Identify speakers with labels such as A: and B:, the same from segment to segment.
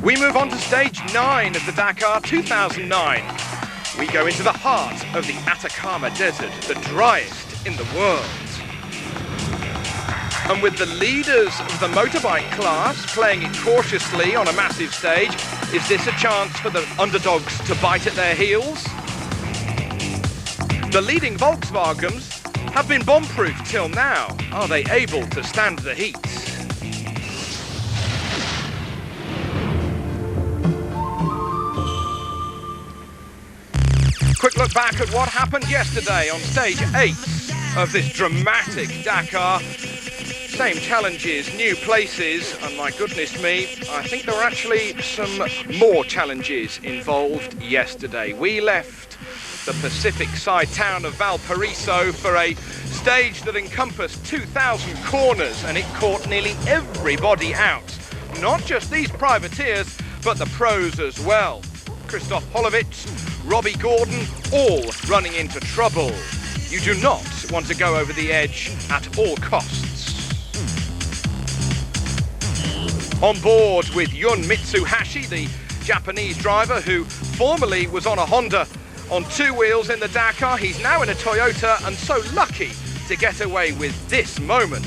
A: We move on to stage 9 of the Dakar 2009. We go into the heart of the Atacama Desert, the driest in the world. And with the leaders of the motorbike class playing it cautiously on a massive stage, is this a chance for the underdogs to bite at their heels? The leading Volkswagens have been bomb-proof till now. Are they able to stand the heat? Quick look back at what happened yesterday on stage 8 of this dramatic Dakar. Same challenges, new places, and my goodness me, I think there were actually some more challenges involved yesterday. We left the Pacific side town of Valparaiso for a stage that encompassed 2,000 corners, and it caught nearly everybody out. Not just these privateers, but the pros as well. Christoph Holovitz, Robbie Gordon, all running into trouble. You do not want to go over the edge at all costs. On board with Yun Mitsuhashi, the Japanese driver who formerly was on a Honda on 2 wheels in the Dakar. He's now in a Toyota and so lucky to get away with this moment.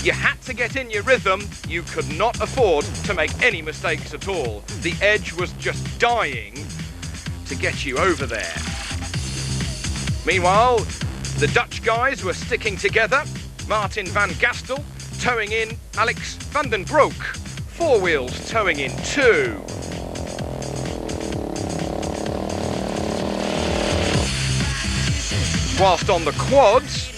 A: You had to get in your rhythm. You could not afford to make any mistakes at all. The edge was just dying to get you over there. Meanwhile, the Dutch guys were sticking together. Martin van Gastel towing in Alex van den Broek. 4 wheels towing in 2. Whilst on the quads,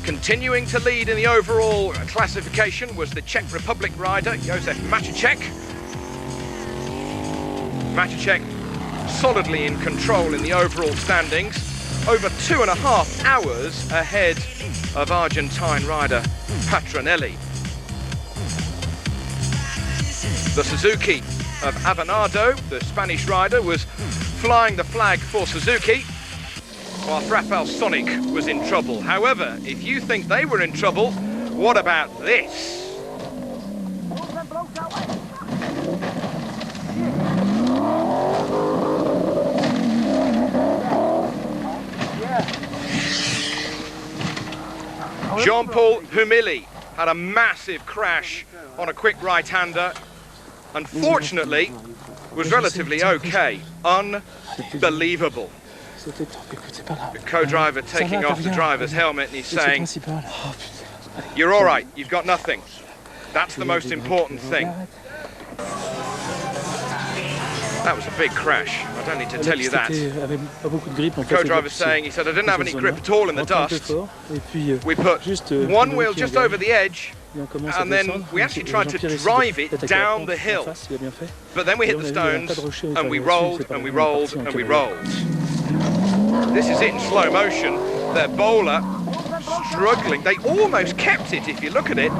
A: continuing to lead in the overall classification was the Czech Republic rider, Josef Maticek. Maticek solidly in control in the overall standings, over 2.5 hours ahead of Argentine rider Patronelli. The Suzuki of Avanado, the Spanish rider, was flying the flag for Suzuki, whilst Rafael Sonic was in trouble. However, if you think they were in trouble, what about this? Jean-Paul Humili had a massive crash on a quick right-hander. Unfortunately, was relatively okay. Unbelievable. The co-driver taking off the driver's helmet and he's saying, "You're all right, you've got nothing. That's the most important thing." That was a big crash. I don't need to tell you that. The co-driver's saying, he said, "I didn't have any grip at all in the dust. We put one wheel just over the edge, and then we actually tried to drive it down the hill. But then we hit the stones, and we rolled, and we rolled, and we rolled." This is it in slow motion. Their bowler struggling. They almost kept it if you look at it.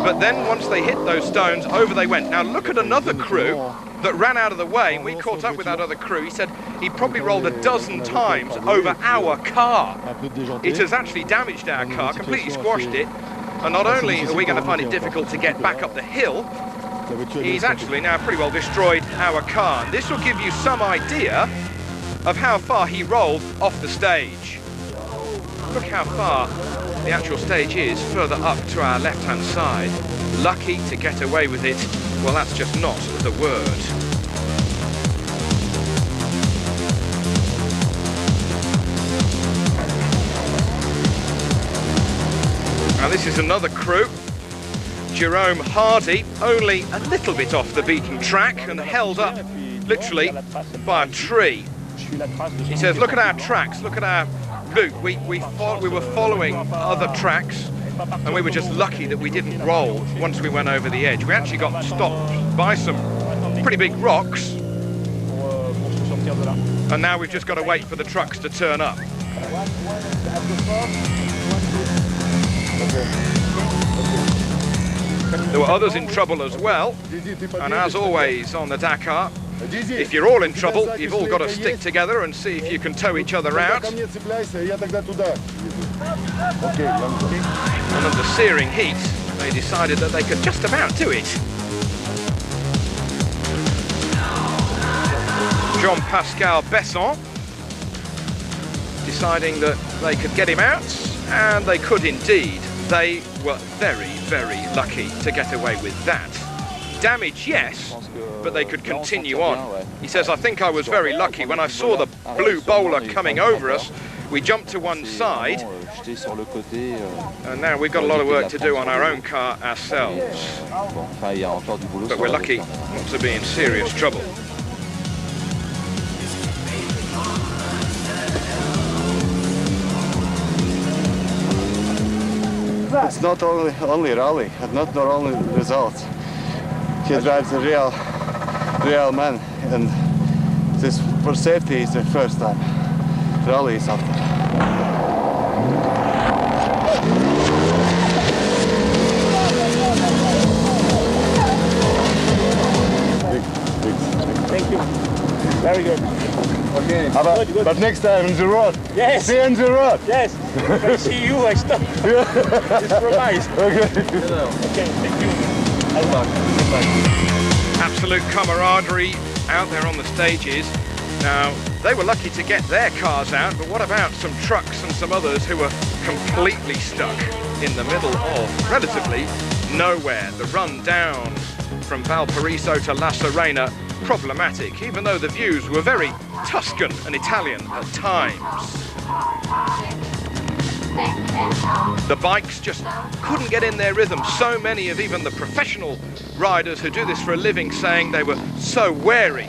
A: But then once they hit those stones, over they went. Now look at another crew that ran out of the way. We caught up with that other crew. He said he probably rolled a dozen times over our car. It has actually damaged our car, completely squashed it. And not only are we going to find it difficult to get back up the hill, he's actually now pretty well destroyed our car. This will give you some idea of how far he rolled off the stage. Look how far the actual stage is further up to our left-hand side. Lucky to get away with it. Well, that's just not the word. Now this is another crew. Jerome Hardy, only a little bit off the beaten track and held up literally by a tree. He says, "Look at our tracks, look at our route. We were following other tracks and we were just lucky that we didn't roll once we went over the edge. We actually got stopped by some pretty big rocks, and now we've just got to wait for the trucks to turn up." There were others in trouble as well, and as always on the Dakar, if you're all in trouble, you've all got to stick together and see if you can tow each other out. And under searing heat, they decided that they could just about do it. Jean-Pascal Besson, deciding that they could get him out, and they could indeed. They were very, very lucky to get away with that. Damage, yes, but they could continue on. He says, I think I was very lucky. When I saw the blue bowler coming over us, we jumped to one side, and now we've got a lot of work to do on our own car ourselves. But we're lucky not to be in serious trouble.
B: It's not only rally, and not only results. He drives a real man, and this for safety is the first time. Rally is after.
C: Thank you. Very good.
B: Okay.
C: Good.
B: But next time on the road.
C: Yes.
B: See you on the road.
C: Yes. If I see you, I stop. It's promised.
B: Okay.
C: Okay, thank you. Good luck.
A: Absolute camaraderie out there on the stages. Now, they were lucky to get their cars out, but what about some trucks and some others who were completely stuck in the middle of relatively nowhere? The run down from Valparaiso to La Serena, problematic, even though the views were very Tuscan and Italian at times. The bikes just couldn't get in their rhythm. So many of even the professional riders who do this for a living saying they were so wary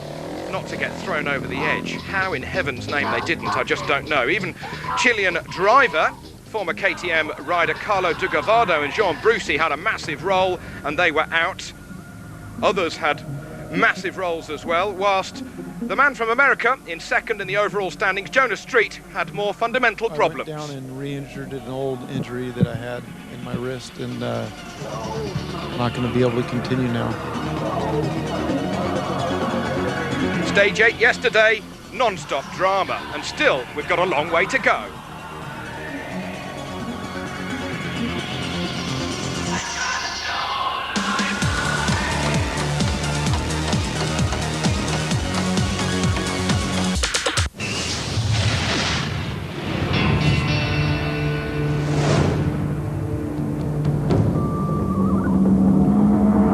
A: not to get thrown over the edge. How in heaven's name they didn't, I just don't know. Even Chilean driver, former KTM rider Carlo Dugavado and Jean Brucy had a massive roll and they were out. Others had massive rolls as well, whilst the man from America in second in the overall standings, Jonas Street, had more fundamental problems.
D: I went down and re-injured an old injury that I had in my wrist, and I'm not going to be able to continue now.
A: Stage 8 yesterday, non-stop drama, and still we've got a long way to go.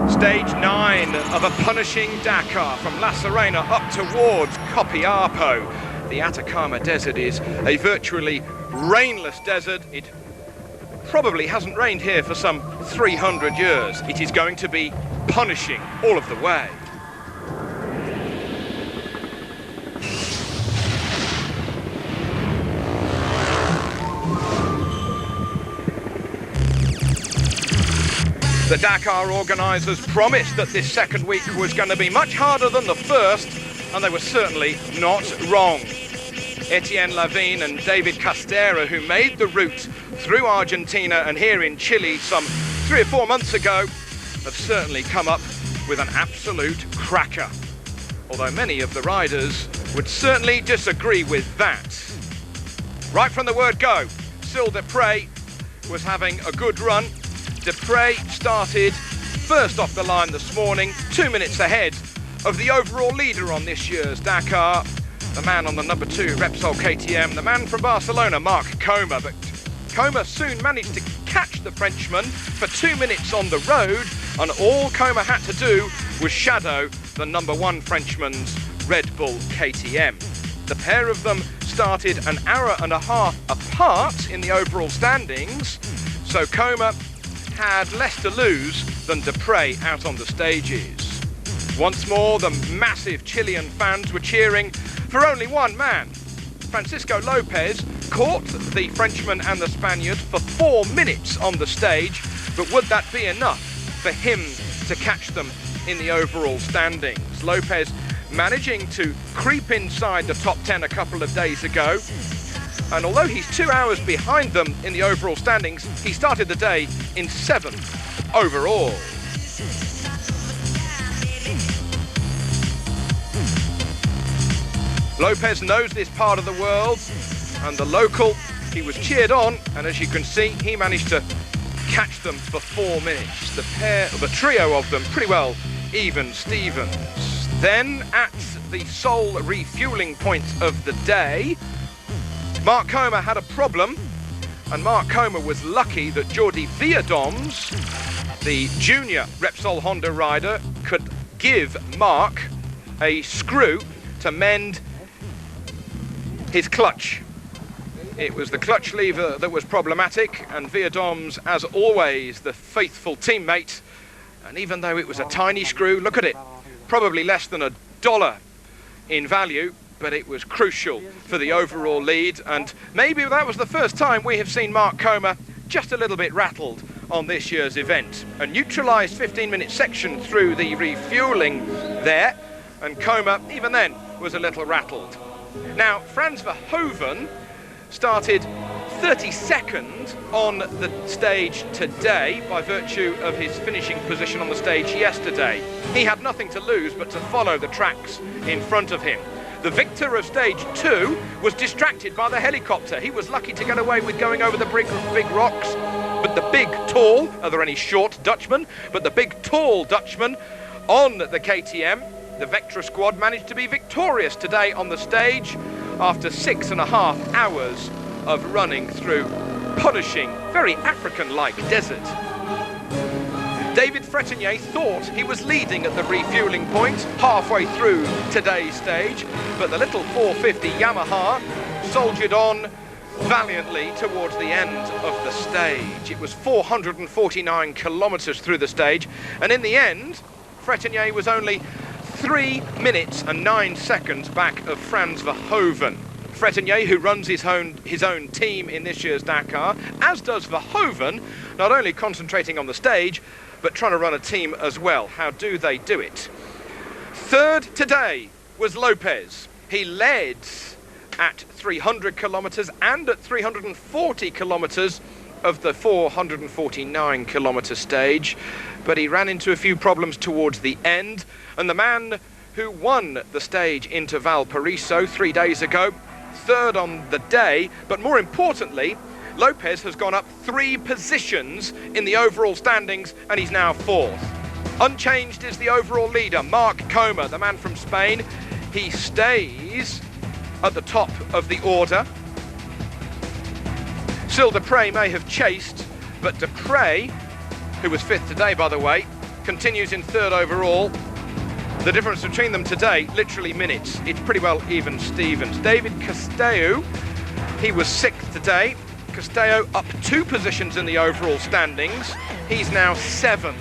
A: Stage 9 of a punishing Dakar from La Serena up towards Copiapo. The Atacama Desert is a virtually rainless desert. It probably hasn't rained here for some 300 years. It is going to be punishing all of the way. The Dakar organisers promised that this second week was going to be much harder than the first, and they were certainly not wrong. Etienne Lavigne and David Castera, who made the route through Argentina and here in Chile some 3 or 4 months ago, have certainly come up with an absolute cracker. Although many of the riders would certainly disagree with that. Right from the word go, Cyril Desprez was having a good run. Desprez started first off the line this morning, 2 minutes ahead of the overall leader on this year's Dakar, the man on the number 2 Repsol KTM, the man from Barcelona, Marc Coma. But Coma soon managed to catch the Frenchman for 2 minutes on the road, and all Coma had to do was shadow the number 1 Frenchman's Red Bull KTM. The pair of them started an hour and a half apart in the overall standings, so Coma had less to lose than Desprez out on the stages. Once more, the massive Chilean fans were cheering for only one man. Francisco Lopez caught the Frenchman and the Spaniard for 4 minutes on the stage, but would that be enough for him to catch them in the overall standings? Lopez managing to creep inside the top 10 a couple of days ago, and although he's 2 hours behind them in the overall standings, he started the day in 7th overall. Lopez knows this part of the world, and the local, he was cheered on, and as you can see, he managed to catch them for 4 minutes. The trio of them, pretty well even Stevens. Then at the sole refuelling point of the day, Mark Comer had a problem, and Mark Comer was lucky that Jordi Vierdoms, the junior Repsol Honda rider, could give Mark a screw to mend his clutch. It was the clutch lever that was problematic, and Vierdoms, as always, the faithful teammate. And even though it was a tiny screw, look at it, probably less than $1 in value, but it was crucial for the overall lead. And maybe that was the first time we have seen Mark Comer just a little bit rattled on this year's event. A neutralised 15-minute section through the refuelling there, and Comer, even then, was a little rattled. Now, Frans Verhoeven started 32nd on the stage today by virtue of his finishing position on the stage yesterday. He had nothing to lose but to follow the tracks in front of him. The victor of stage 2 was distracted by the helicopter. He was lucky to get away with going over the big rocks, but the big, tall, are there any short Dutchmen? But the big, tall Dutchman on the KTM, the Vectra squad, managed to be victorious today on the stage after 6.5 hours of running through punishing, very African-like desert. David Fretenier thought he was leading at the refueling point halfway through today's stage, but the little 450 Yamaha soldiered on valiantly towards the end of the stage. It was 449 kilometers through the stage, and in the end, Fretenier was only 3 minutes and 9 seconds back of Frans Verhoeven. Fretenier, who runs his own team in this year's Dakar, as does Verhoeven, not only concentrating on the stage, but trying to run a team as well. How do they do it? Third today was Lopez. He led at 300 kilometers and at 340 kilometers of the 449 kilometer stage, but he ran into a few problems towards the end, and the man who won the stage into Valparaiso 3 days ago, third on the day, but more importantly, Lopez has gone up 3 positions in the overall standings, and he's now 4th. Unchanged is the overall leader, Mark Comer, the man from Spain. He stays at the top of the order. Cyril Dupre may have chased, but Dupre, who was 5th today, by the way, continues in 3rd overall. The difference between them today, literally minutes. It's pretty well even Stevens. David Castello, he was 6th today. Castello up 2 positions in the overall standings. He's now 7th.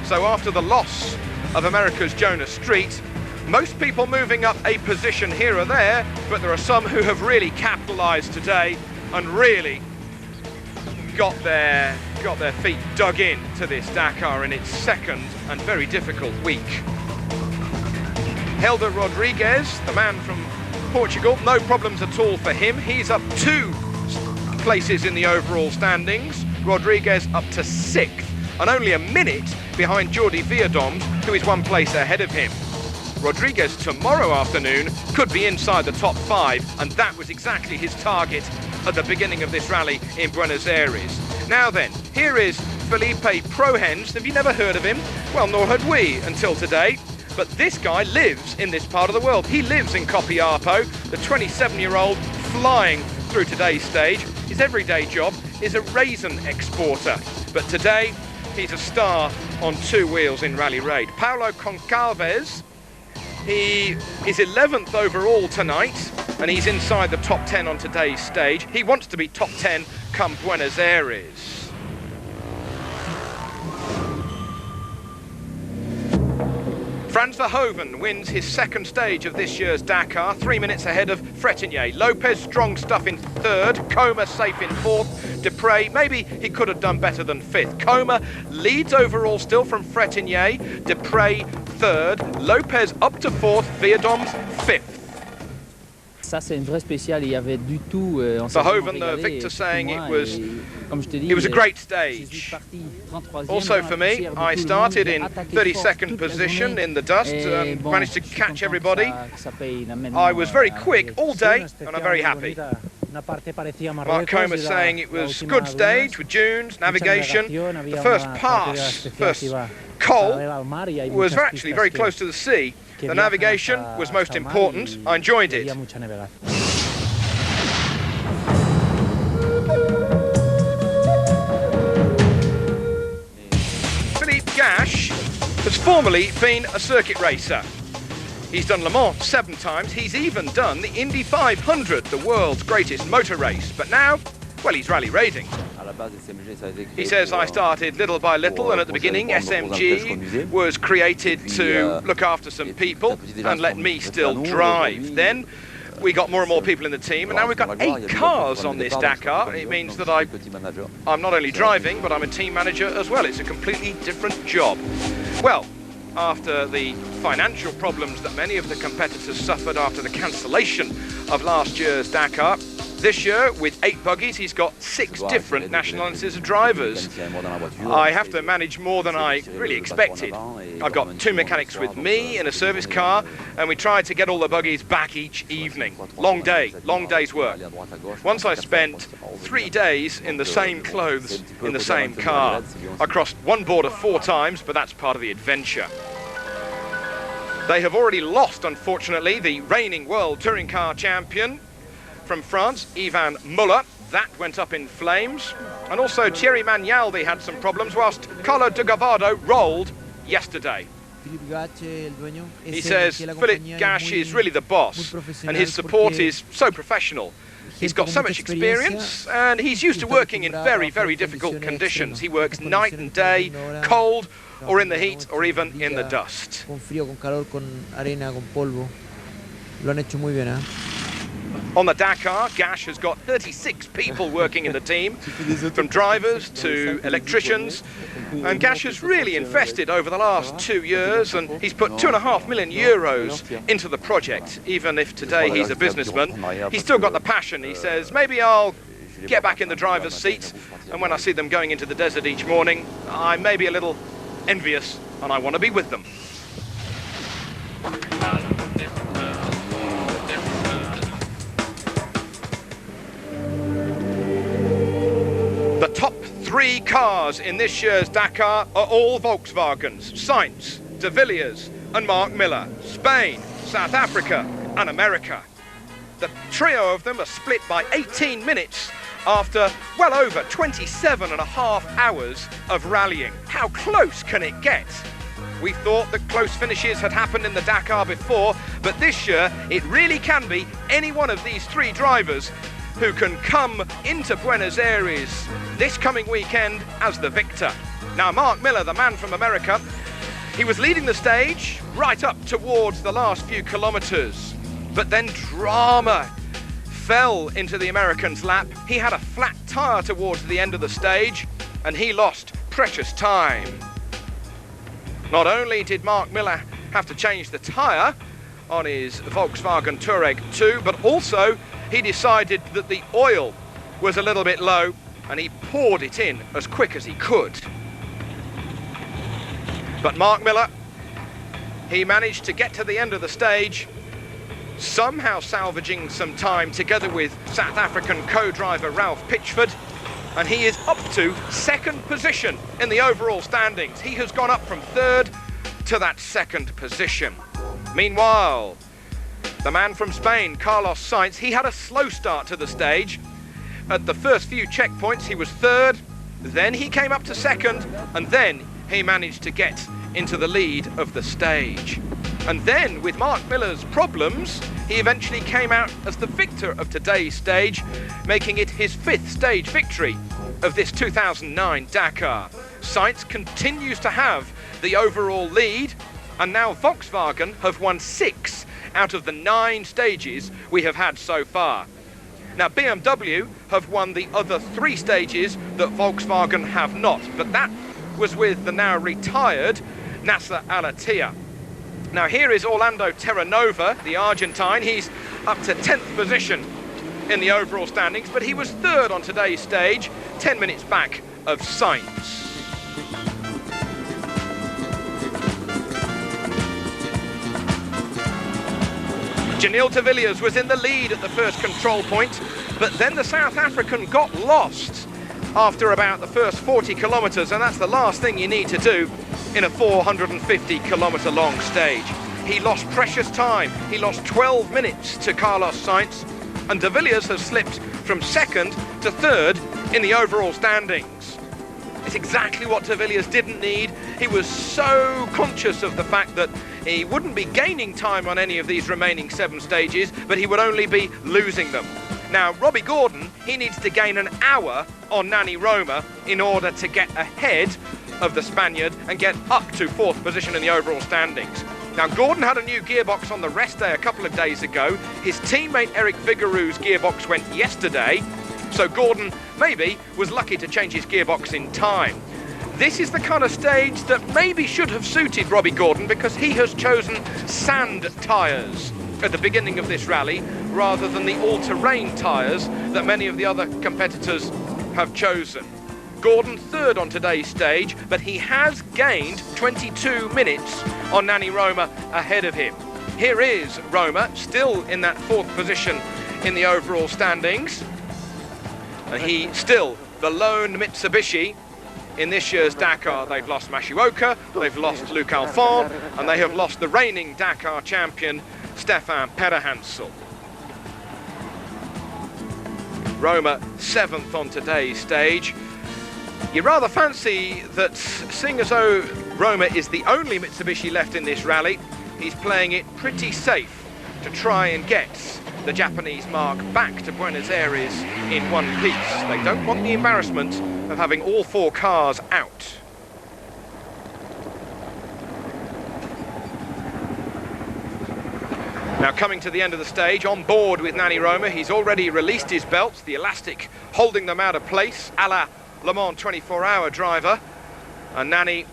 A: So after the loss of America's Jonas Street, most people moving up a position here or there, but there are some who have really capitalised today and really got their feet dug in to this Dakar in its 2nd and very difficult week. Helder Rodriguez, the man from Portugal, no problems at all for him. He's up 2 places in the overall standings. Rodriguez up to 6th, and only a minute behind Jordi Vierdoms, who is 1 place ahead of him. Rodriguez tomorrow afternoon could be inside the top 5, and that was exactly his target at the beginning of this rally in Buenos Aires. Now then, here is Felipe Prohens. Have you never heard of him? Well, nor had we until today. But this guy lives in this part of the world. He lives in Copiapo, the 27-year-old flying through today's stage. His everyday job is a raisin exporter. But today, he's a star on 2 wheels in Rally Raid. Paulo Concalves, he is 11th overall tonight, and he's inside the top 10 on today's stage. He wants to be top 10 come Buenos Aires. Frans Verhoeven wins his 2nd stage of this year's Dakar, 3 minutes ahead of Fretenier. Lopez, strong stuff in 3rd. Comer safe in 4th. Dupre, maybe he could have done better than 5th. Comer leads overall still from Fretenier. Dupre 3rd. Lopez up to 4th. Vierdoms 5th.
E: Ça c'est une vraie spéciale. Il y avait du tout.
A: Verhoeven, the victor, saying it was a great stage. Also for me, I started in 32nd position in the dust and managed to catch everybody. I was very quick all day and I'm very happy. Mark Comer's saying it was good stage with dunes, navigation. The first pass, first col was actually very close to the sea. The navigation was most important. I enjoyed it. Gash has formerly been a circuit racer. He's done Le Mans 7 times. He's even done the Indy 500, the world's greatest motor race. But now, well, he's rally racing. He says, I started little by little, and at the beginning SMG was created to look after some people and let me still drive. Then we got more and more people in the team, and now we've got 8 cars on this Dakar. It means that I'm not only driving, but I'm a team manager as well. It's a completely different job. Well, after the financial problems that many of the competitors suffered after the cancellation of last year's Dakar, this year, with 8 buggies, he's got 6 different nationalities of drivers. I have to manage more than I really expected. I've got 2 mechanics with me in a service car, and we tried to get all the buggies back each evening. Long day's work. Once I spent 3 days in the same clothes, in the same car. I crossed one border 4 times, but that's part of the adventure. They have already lost, unfortunately, the reigning World Touring Car Champion from France, Ivan Muller. That went up in flames. And also Thierry Magnaldi had some problems, whilst Carlo de Gavado rolled yesterday. He says Philip Gash is really the boss, and his support is so professional. He's got so much experience, and he's used to working in very, very difficult conditions. He works night and day, cold, or in the heat, or even in the dust. On the Dakar, Gash has got 36 people working in the team, from drivers to electricians, and Gash has really invested over the last 2 years, and he's put €2.5 million into the project. Even if today he's a businessman, he's still got the passion. He says, maybe I'll get back in the driver's seat, and when I see them going into the desert each morning, I may be a little envious, and I want to be with them. The top 3 cars in this year's Dakar are all Volkswagens: Sainz, De Villiers and Mark Miller. Spain, South Africa and America. The trio of them are split by 18 minutes after well over 27.5 hours of rallying. How close can it get? We thought that close finishes had happened in the Dakar before, but this year it really can be any one of these 3 drivers who can come into Buenos Aires this coming weekend as the victor. Now, Mark Miller, the man from America, he was leading the stage right up towards the last few kilometers, but then drama fell into the American's lap. He had a flat tire towards the end of the stage, and he lost precious time. Not only did Mark Miller have to change the tire on his Volkswagen Touareg 2, but also he decided that the oil was a little bit low, and he poured it in as quick as he could. But Mark Miller, he managed to get to the end of the stage, somehow salvaging some time together with South African co-driver Ralph Pitchford, and he is up to 2nd position in the overall standings. He has gone up from 3rd to that 2nd position. Meanwhile, the man from Spain, Carlos Sainz, he had a slow start to the stage. At the first few checkpoints, he was 3rd, then he came up to 2nd, and then he managed to get into the lead of the stage. And then, with Mark Miller's problems, he eventually came out as the victor of today's stage, making it his 5th stage victory of this 2009 Dakar. Sainz continues to have the overall lead, and now Volkswagen have won 6 out of the 9 stages we have had so far. Now, BMW have won the other 3 stages that Volkswagen have not, but that was with the now retired Nasser Al-Attiyah. Now, here is Orlando Terranova, the Argentine. He's up to 10th position in the overall standings, but he was 3rd on today's stage, 10 minutes back of Sainz. Janil de Villiers was in the lead at the first control point, but then the South African got lost after about the first 40 kilometres, and that's the last thing you need to do in a 450 kilometre long stage. He lost precious time. He lost 12 minutes to Carlos Sainz, and de Villiers has slipped from second to third in the overall standings. It's exactly what de Villiers didn't need. He was so conscious of the fact that he wouldn't be gaining time on any of these remaining 7 stages, but he would only be losing them. Now, Robbie Gordon, he needs to gain an hour on Nani Roma in order to get ahead of the Spaniard and get up to 4th position in the overall standings. Now, Gordon had a new gearbox on the rest day a couple of days ago. His teammate Eric Vigarou's gearbox went yesterday, so Gordon maybe was lucky to change his gearbox in time. This is the kind of stage that maybe should have suited Robbie Gordon, because he has chosen sand tyres at the beginning of this rally rather than the all-terrain tyres that many of the other competitors have chosen. Gordon third on today's stage, but he has gained 22 minutes on Nani Roma ahead of him. Here is Roma, still in that 4th position in the overall standings. And he still the lone Mitsubishi in this year's Dakar. They've lost Mashioka, they've lost Luc Alphand, and they have lost the reigning Dakar champion, Stefan Peterhansel. Roma 7th on today's stage. You rather fancy that, seeing as though Roma is the only Mitsubishi left in this rally, he's playing it pretty safe to try and get the Japanese mark back to Buenos Aires in one piece. They don't want the embarrassment of having all 4 cars out. Now, coming to the end of the stage, on board with Nani Roma, he's already released his belts, the elastic holding them out of place, a la Le Mans 24-hour driver. And Nani,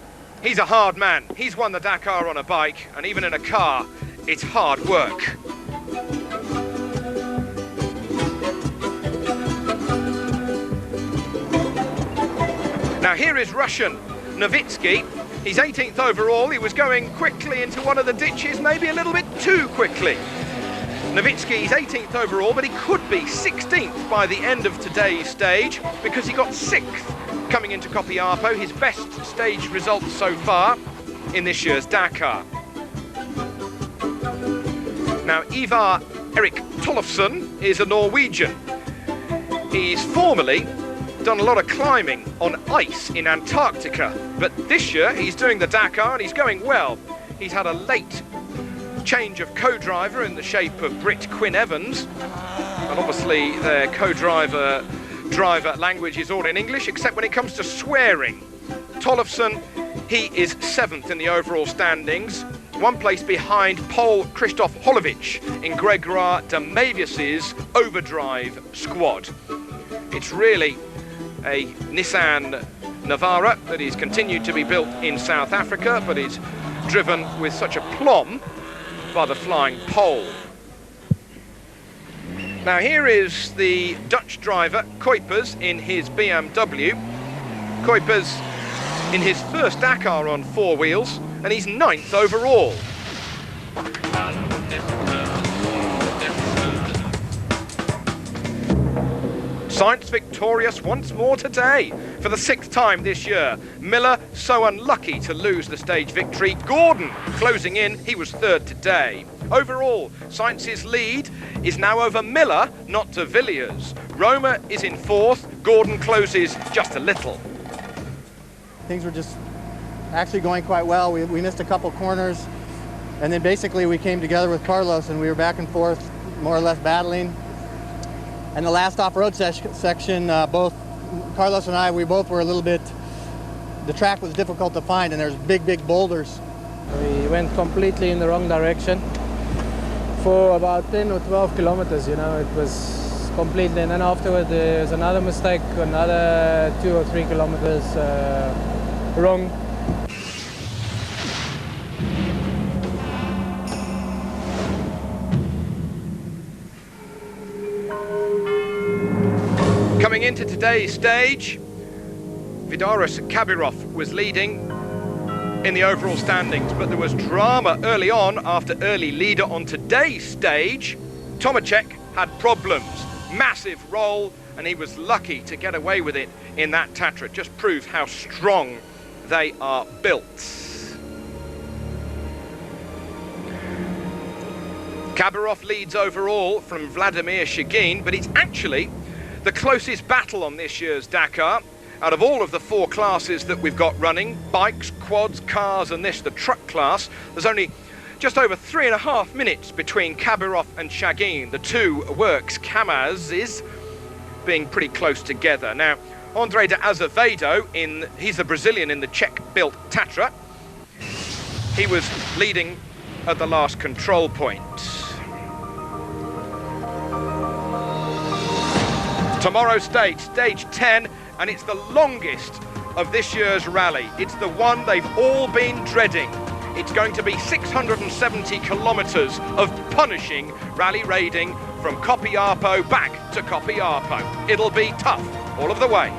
A: he's a hard man. He's won the Dakar on a bike, and even in a car, it's hard work. Now here is Russian Novitsky. He's 18th overall. He was going quickly into one of the ditches, maybe a little bit too quickly. Novitsky's 18th overall, but he could be 16th by the end of today's stage, because he got 6th coming into Copiapo, his best stage result so far in this year's Dakar. Now, Ivar Erik Tollefsen is a Norwegian. He's formerly done a lot of climbing on ice in Antarctica, but this year he's doing the Dakar and he's going well. He's had a late change of co-driver in the shape of Britt Quinn Evans, and obviously their co-driver language is all in English, except when it comes to swearing. Tollefsen, he is 7th in the overall standings, 1 place behind Pole Krzysztof Holowicz in Gregoire de Mavius's overdrive squad. It's really a Nissan Navara that is continued to be built in South Africa, but is driven with such aplomb by the flying Pole. Now here is the Dutch driver Kuipers in his BMW. Kuipers in his first Dakar on 4 wheels, and he's 9th overall. Sainz victorious once more today for the 6th time this year. Miller so unlucky to lose the stage victory. Gordon closing in, he was 3rd today. Overall, Sainz's lead is now over Miller, not de Villiers. Roma is in 4th, Gordon closes just a little.
F: Things were just actually going quite well. We missed a couple corners, and then basically we came together with Carlos and we were back and forth, more or less battling. And the last off-road section, both Carlos and I, we both were a little bit, the track was difficult to find, and there's big boulders.
E: We went completely in the wrong direction for about 10 or 12 kilometers, you know, it was completely, and then afterward there's another mistake, another 2 or 3 kilometers wrong.
A: Coming into today's stage, Vidaurus Kabirov was leading in the overall standings, but there was drama early on after early leader on today's stage. Tomacek had problems. massive roll, and he was lucky to get away with it in that Tatra. It just proves how strong they are built. Khabirov leads overall from Vladimir Shagin, but it's actually the closest battle on this year's Dakar. Out of all of the 4 classes that we've got running, bikes, quads, cars and this, the truck class, there's only just over 3.5 minutes between Khabirov and Shagin. The two works, Kamaz, being pretty close together. Now, Andre de Azevedo, he's a Brazilian in the Czech-built Tatra. He was leading at the last control point. Tomorrow's stage 10, and it's the longest of this year's rally. It's the one they've all been dreading. It's going to be 670 kilometres of punishing rally raiding from Copiapo back to Copiapo. It'll be tough all of the way.